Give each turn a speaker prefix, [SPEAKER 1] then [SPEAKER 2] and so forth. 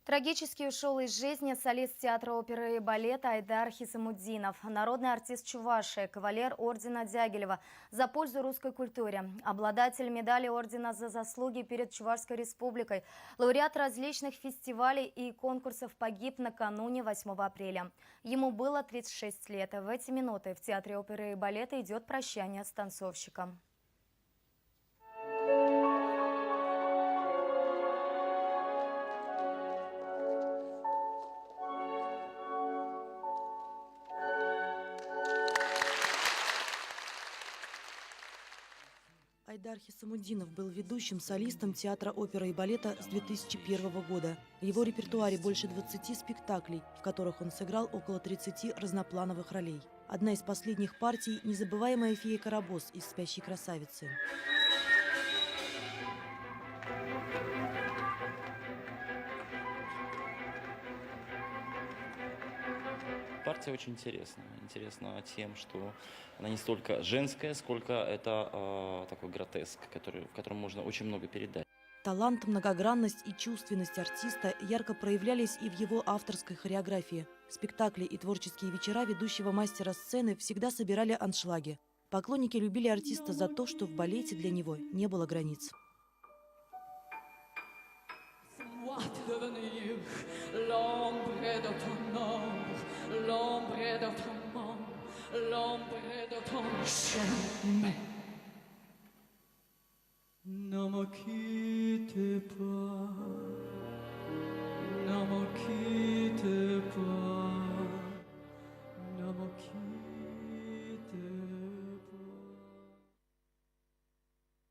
[SPEAKER 1] Трагически ушел из жизни солист театра оперы и балета Айдар Хисамуддинов, народный артист Чувашии, кавалер ордена Дягилева за пользу русской культуре, обладатель медали ордена за заслуги перед Чувашской республикой, лауреат различных фестивалей и конкурсов, погиб накануне 8 апреля. Ему было 36 лет. В эти минуты в театре оперы и балета идет прощание с танцовщиком.
[SPEAKER 2] Айдар Хисамуддинов был ведущим солистом театра оперы и балета с 2001 года. В его репертуаре больше 20 спектаклей, в которых он сыграл около 30 разноплановых ролей. Одна из последних партий – незабываемая фея Карабос из «Спящей красавицы».
[SPEAKER 3] Партия очень интересна. Интересна тем, что она не столько женская, сколько это такой гротеск, в котором можно очень много передать.
[SPEAKER 2] Талант, многогранность и чувственность артиста ярко проявлялись и в его авторской хореографии. Спектакли и творческие вечера ведущего мастера сцены всегда собирали аншлаги. Поклонники любили артиста за то, что в балете для него не было границ.
[SPEAKER 4] L'ombre de ton monde, l'ombre de ton chemin. Ne me quitte pas.